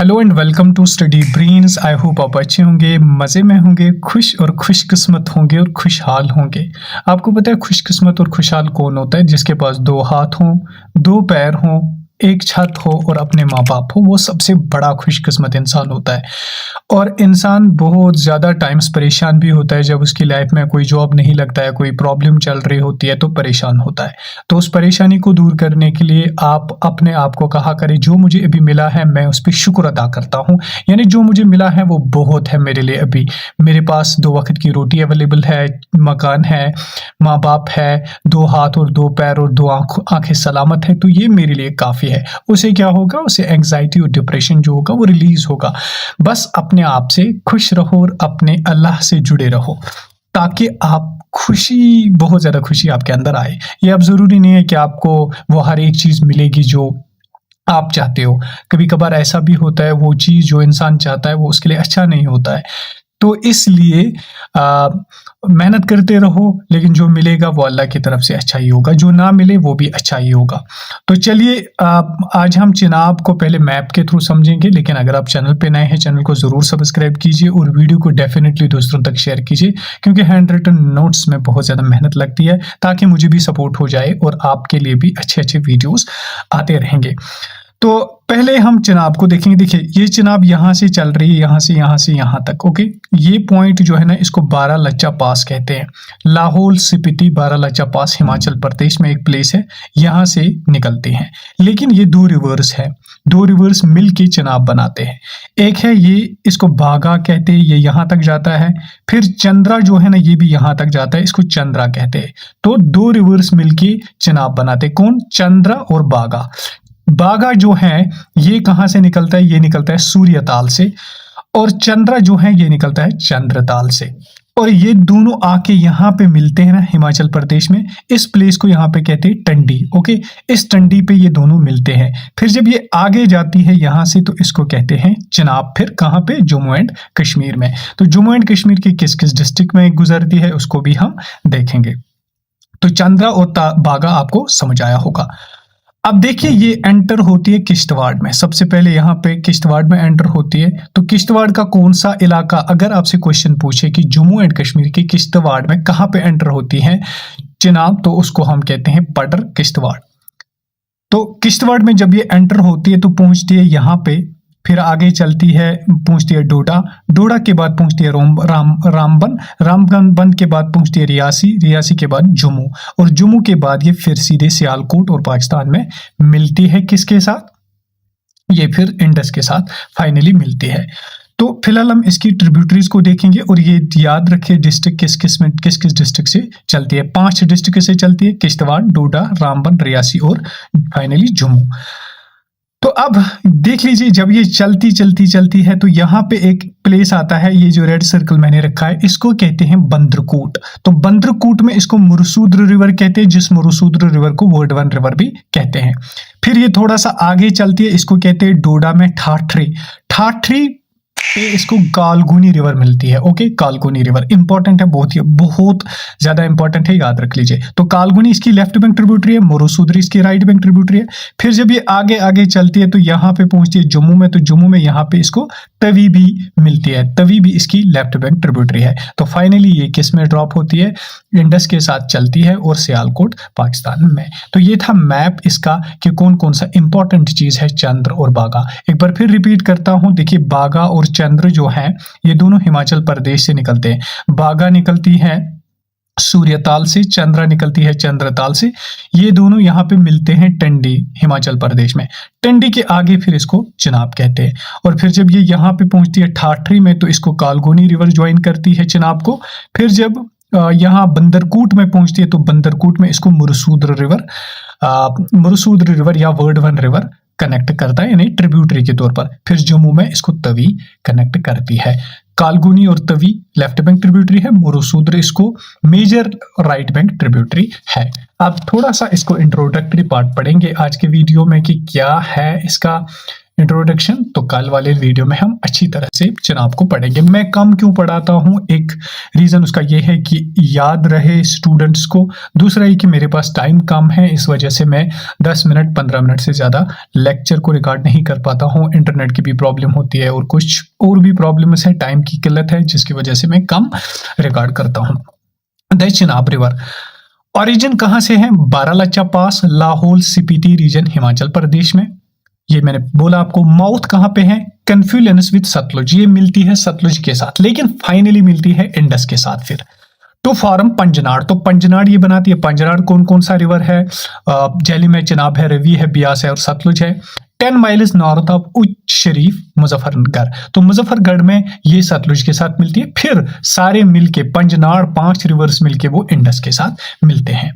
Hello and welcome to Study Brains. I hope आप अच्छे होंगे, मज़े में होंगे, खुश और खुशकिस्मत होंगे और खुशहाल होंगे। आपको पता है खुशकिस्मत और खुशहाल कौन होता है? जिसके पास दो हाथ हों, दो पैर हों, एक छत हो और अपने माँ बाप हो, वो सबसे बड़ा खुशकिस्मत इंसान होता है। और इंसान बहुत ज़्यादा टाइम्स परेशान भी होता है जब उसकी लाइफ में कोई जॉब नहीं लगता है, कोई प्रॉब्लम चल रही होती है तो परेशान होता है। तो उस परेशानी को दूर करने के लिए आप अपने आप को कहा करें, जो मुझे अभी मिला है मैं उस पर शुक्र अदा करता हूँ। यानी जो मुझे मिला है वो बहुत है मेरे लिए। अभी मेरे पास 2 वक्त की रोटी अवेलेबल है, मकान है, माँ बाप है, 2 हाथ और 2 पैर और 2 आंखें सलामत है, तो ये मेरे लिए काफ़ी है। उसे क्या होगा? उसे एंग्जाइटी और डिप्रेशन जो होगा वो रिलीज होगा। बस अपने आप से खुश रहो और अपने अल्लाह से जुड़े रहो, ताकि आप खुशी, बहुत ज़्यादा खुशी आपके अंदर आए। ये अब ज़रूरी नहीं है कि आपको वो हर एक चीज़ मिलेगी जो आप चाहते हो। कभी कभार ऐसा भी होता है, वो चीज़ जो इंसान चाहता है वो उसके लिए अच्छा नहीं होता है। तो इसलिए मेहनत करते रहो, लेकिन जो मिलेगा वो अल्लाह की तरफ से अच्छा ही होगा, जो ना मिले वो भी अच्छा ही होगा। तो चलिए आज हम चिनाब को पहले मैप के थ्रू समझेंगे, लेकिन अगर आप चैनल पे नए हैं, चैनल को ज़रूर सब्सक्राइब कीजिए और वीडियो को डेफिनेटली दोस्तों तक शेयर कीजिए, क्योंकि हैंड रिटन नोट्स में बहुत ज़्यादा मेहनत लगती है, ताकि मुझे भी सपोर्ट हो जाए और आपके लिए भी अच्छे अच्छे वीडियोज़ आते रहेंगे। तो पहले हम चिनाब को देखेंगे। देखिए, ये चिनाब यहाँ से चल रही है, यहाँ से यहाँ तक। ओके, ये पॉइंट जो है ना, इसको बारालाचा पास कहते हैं। लाहौल स्पीति बारालाचा पास हिमाचल प्रदेश में एक प्लेस है, यहाँ से निकलते हैं। लेकिन ये 2 रिवर्स है, 2 रिवर्स मिल के चिनाब बनाते हैं। एक है ये, इसको बागा कहते हैं, ये यहाँ तक जाता है। फिर चंद्रा जो है ना, ये भी यहाँ तक जाता है, इसको चंद्रा कहते हैं। तो 2 रिवर्स मिलके चिनाब बनाते हैं। कौन? चंद्रा और बागा। बागा जो है ये कहां से निकलता है? ये निकलता है सूर्यताल से। और चंद्रा जो है ये निकलता है चंद्रताल से। और ये दोनों आके यहाँ पे मिलते हैं ना हिमाचल प्रदेश में। इस प्लेस को यहाँ पे कहते हैं टंडी। ओके, इस टंडी पे ये दोनों मिलते हैं। फिर जब ये आगे जाती है यहाँ से, तो इसको कहते हैं चिनाब। फिर कहाँ पे? जम्मू एंड कश्मीर में। तो जम्मू एंड कश्मीर के किस किस डिस्ट्रिक्ट में गुजरती है उसको भी हम देखेंगे। तो चंद्रा और बागा आपको समझ आया होगा। अब देखिए, ये एंटर होती है किश्तवाड़ में। सबसे पहले यहाँ पे किश्तवाड़ में एंटर होती है। तो किश्तवाड़ का कौन सा इलाका, अगर आपसे क्वेश्चन पूछे कि जम्मू एंड कश्मीर के किश्तवाड़ में कहाँ पे एंटर होती है चिनाब, तो उसको हम कहते हैं पडर किश्तवाड़। तो किश्तवाड़ में जब ये एंटर होती है तो पहुंचती है यहाँ पे, फिर आगे चलती है, पहुंचती है डोडा, डोडा के बाद पहुंचती है रामबन, रामबन के बाद पहुंचती है रियासी, रियासी के बाद जम्मू, और जम्मू के बाद ये फिर सीधे सियालकोट और पाकिस्तान में मिलती है। किसके साथ? ये फिर इंडस के साथ फाइनली मिलती है। तो फिलहाल हम इसकी ट्रिब्यूटरीज को देखेंगे, और ये याद रखिए डिस्ट्रिक्ट किस किस डिस्ट्रिक्ट से चलती है। 5 डिस्ट्रिक्ट से चलती है, किश्तवाड़, डोडा, रामबन, रियासी और फाइनली जम्मू। तो अब देख लीजिए, जब ये चलती है तो यहाँ पे एक प्लेस आता है, ये जो रेड सर्कल मैंने रखा है, इसको कहते हैं बंद्रकूट। तो बंद्रकूट में इसको मुरसूद्र रिवर कहते हैं, जिस मुरसूद्र रिवर को वर्डवन रिवर भी कहते हैं। फिर ये थोड़ा सा आगे चलती है, इसको कहते हैं डोडा में ठाठरी, ठाठरी पे इसको कालगुनी रिवर मिलती है। ओके, कालगुनी रिवर इंपॉर्टेंट है, बहुत ज्यादा इंपॉर्टेंट है, याद रख लीजिए। तो कालगुनी इसकी लेफ्ट बैंक ट्रिब्यूटरी है, मुरसूद्री इसकी राइट बैंक ट्रिब्यूटरी है। फिर जब ये आगे आगे चलती है तो यहाँ पे पहुंचती है जम्मू में, तो जम्मू में यहाँ पे इसको तवी भी मिलती है, तवी भी इसकी लेफ्ट बैंक ट्रिब्यूटरी है। तो फाइनली ये किस में ड्रॉप होती है? इंडस के साथ चलती है और सियालकोट पाकिस्तान में। तो ये था मैप इसका कि कौन कौन सा इंपॉर्टेंट चीज है चंद्र और बागा। एक बार फिर रिपीट करता हूं, देखिए बागा और चंद्र जो है ये दोनों हिमाचल प्रदेश से निकलते हैं। बागा निकलती है सूर्यताल से, चंद्रा निकलती है चंद्रताल से। ये दोनों यहाँ पे मिलते हैं टंडी, हिमाचल प्रदेश में। टंडी के आगे फिर इसको चिनाब कहते हैं। और फिर जब ये यहाँ पे पहुंचती है ठाठरी में, तो इसको कालगोनी रिवर ज्वाइन करती है चिनाब को। फिर जब यहाँ बंदरकूट में पहुंचती है तो बंदरकूट में इसको मुरसूद्र रिवर या वर्डवन रिवर कनेक्ट करता है, यानी ट्रिब्यूटरी के तौर पर। फिर जम्मू में इसको तवी कनेक्ट करती है। कालगुनी और तवी लेफ्ट बैंक ट्रिब्यूटरी है, मुरसूद्र इसको मेजर राइट बैंक ट्रिब्यूटरी है। अब थोड़ा सा इसको इंट्रोडक्टरी पार्ट पढ़ेंगे आज के वीडियो में कि क्या है इसका इंट्रोडक्शन, तो कल वाले वीडियो में हम अच्छी तरह से चनाब को पढ़ेंगे। मैं कम क्यों पढ़ाता हूँ, एक रीज़न उसका ये है कि याद रहे स्टूडेंट्स को, दूसरा ये कि मेरे पास टाइम कम है, इस वजह से मैं 10 मिनट 15 मिनट से ज़्यादा लेक्चर को रिकॉर्ड नहीं कर पाता हूँ। इंटरनेट की भी प्रॉब्लम होती है और कुछ और भी प्रॉब्लम्स है, टाइम की किल्लत है, जिसकी वजह से मैं कम रिकॉर्ड करता हूँ। द चिनाब रिवर ओरिजिन कहाँ से है? बारालाचा पास, लाहौल स्पीति रीजन, हिमाचल प्रदेश में। ये मैंने बोला आपको। माउथ कहाँ पे है? कन्फ्लुएंस विद सतलुज, ये मिलती है सतलुज के साथ, लेकिन फाइनली मिलती है इंडस के साथ। फिर टू फॉर्म पंजनाड़, तो पंजनाड़ ये बनाती है। पंजनाड़ कौन कौन सा रिवर है? झेलम है, चिनाब है, रवि है, ब्यास है और सतलुज है। 10 माइल्स नॉर्थ ऑफ उच्च शरीफ मुजफ्फरगढ़, तो मुजफ्फरगढ़ में ये सतलुज के साथ मिलती है। फिर सारे मिलके पंजनाड़ 5 रिवर्स मिलके वो इंडस के साथ मिलते हैं।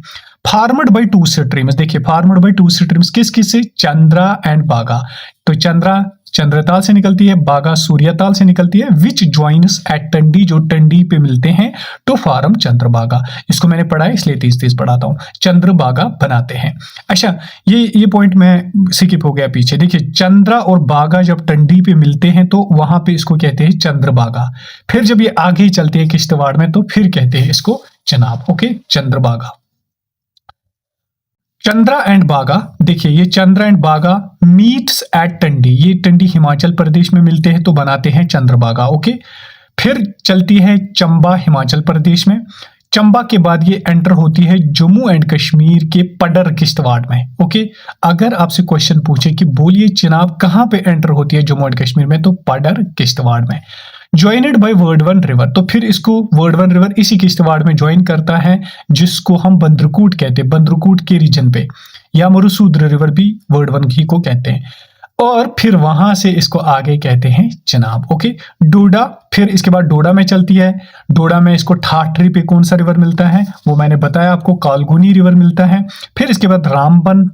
फार्मड बाई 2 स्ट्रीम्स, देखिए फार्मड बाई 2 स्ट्रीम्स किस किस से? चंद्रा एंड बागा, तो चंद्रा चंद्रताल से निकलती है, बागा सूर्यताल से निकलती है। विच ज्वाइंस एट टंडी, जो टंडी पे मिलते हैं टू फॉर्म चंद्रबागा। इसको मैंने पढ़ा है इसलिए 30-30 पढ़ाता हूँ। चंद्रबागा बनाते हैं। अच्छा, ये पॉइंट मैं स्किप हो गया पीछे। देखिए चंद्रा और बागा जब टंडी पे मिलते हैं तो वहां पे इसको कहते हैं चंद्रबागा। फिर जब ये आगे चलते हैं किश्तवाड़ में तो फिर कहते हैं इसको चनाब। ओके, चंद्रबागा। चंद्रा एंड बागा, देखिए ये चंद्रा एंड बागा मीट्स एट टंडी, ये टंडी हिमाचल प्रदेश में मिलते हैं तो बनाते हैं चंद्रबागा। ओके, फिर चलती है चंबा हिमाचल प्रदेश में। चंबा के बाद ये एंटर होती है जम्मू एंड कश्मीर के पडर किश्तवाड़ में। ओके, अगर आपसे क्वेश्चन पूछे कि बोलिए चिनाब कहां पे एंटर होती है जम्मू एंड कश्मीर में, तो पडर किश्तवाड़ में। ज्वाइनेड बाय वर्डवन रिवर, तो फिर इसको वर्डवन रिवर इसी किश्तवाड़ में ज्वाइन करता है, जिसको हम बंद्रकूट कहते हैं, बंद्रकूट के रीजन पे, या मरुसूद्र रिवर भी वर्डवन ही को कहते हैं। और फिर वहां से इसको आगे कहते हैं चनाब। ओके, डोडा, फिर इसके बाद डोडा में चलती है। डोडा में इसको ठाठरी पे कौन सा रिवर मिलता है, वो मैंने बताया आपको, कालगुनी रिवर मिलता है। फिर इसके बाद रामबन,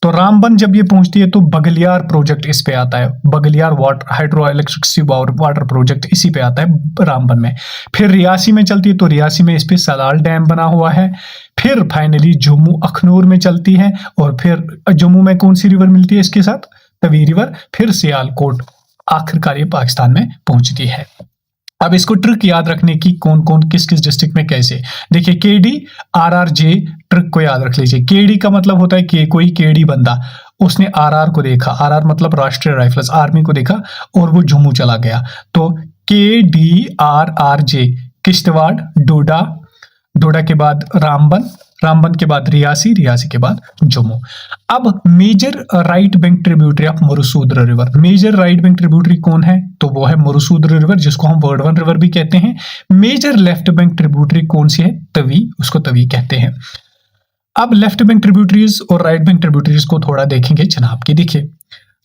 तो रामबन जब ये पहुंचती है तो बगलियार प्रोजेक्ट इस पे आता है, Baglihar water hydro electricity water project इसी पे आता है रामबन में। फिर रियासी में चलती है तो रियासी में इस पे सलाल डैम बना हुआ है। फिर फाइनली जम्मू अखनूर में चलती है, और फिर जम्मू में कौन सी रिवर मिलती है इसके साथ? तवी रिवर। फिर सियालकोट, आखिरकार ये पाकिस्तान में पहुंचती है। अब इसको ट्रिक याद रखने की, कौन कौन किस किस डिस्ट्रिक्ट में कैसे, देखिए केडी आरआरजे ट्रिक को याद रख लीजिए। केडी का मतलब होता है कि कोई केडी बंदा, उसने आरआर को देखा, आरआर मतलब राष्ट्रीय राइफल्स आर्मी को देखा और वो जम्मू चला गया, तो KDRRJ किश्तवाड़, डोडा, डोडा के बाद रामबन, रामबन के बाद रियासी, रियासी के बाद जम्मू। अब major right bank tributary of Marusudar river, major right bank tributary कौन है? तो वो है मरुसूद्र रिवर, जिसको हम वर्डवन रिवर भी कहते हैं। मेजर लेफ्ट बैंक ट्रिब्यूटरी कौन सी है? तवी, उसको तवी कहते हैं। अब लेफ्ट बैंक ट्रिब्यूटरीज और राइट बैंक ट्रिब्यूटरीज को थोड़ा देखेंगे चनाब की। देखिए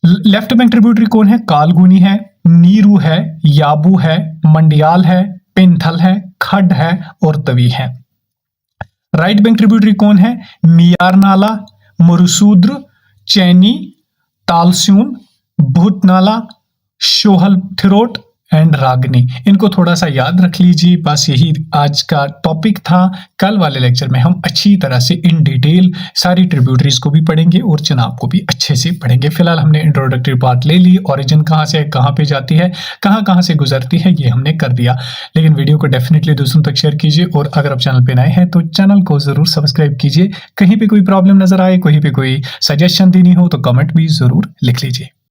लेफ्ट बैंक ट्रिब्यूटरी कौन है? कालगुनी है, नीरू है, याबू है, मंडियाल है, पिंथल है, खड है और तवी है। राइट बैंक ट्रिब्यूटरी कौन है? मियार नाला, मरुसूद्र, चैनी, तालस्यून, भूतनाला, शोहल थिरोट एंड रागनी। इनको थोड़ा सा याद रख लीजिए। बस यही आज का टॉपिक था। कल वाले लेक्चर में हम अच्छी तरह से इन डिटेल सारी ट्रिब्यूटरीज को भी पढ़ेंगे और चनाब को भी अच्छे से पढ़ेंगे। फिलहाल हमने इंट्रोडक्टरी पार्ट ले ली, ओरिजिन कहाँ से है, कहाँ पे जाती है, कहाँ से गुजरती है, ये हमने कर दिया। लेकिन वीडियो को डेफिनेटली दूसरों तक शेयर कीजिए, और अगर आप चैनल पे नए हैं तो चैनल को जरूर सब्सक्राइब कीजिए। कहीं पे कोई प्रॉब्लम नजर आए, कहीं पे कोई सजेशन देनी हो तो कमेंट भी जरूर लिख लीजिए।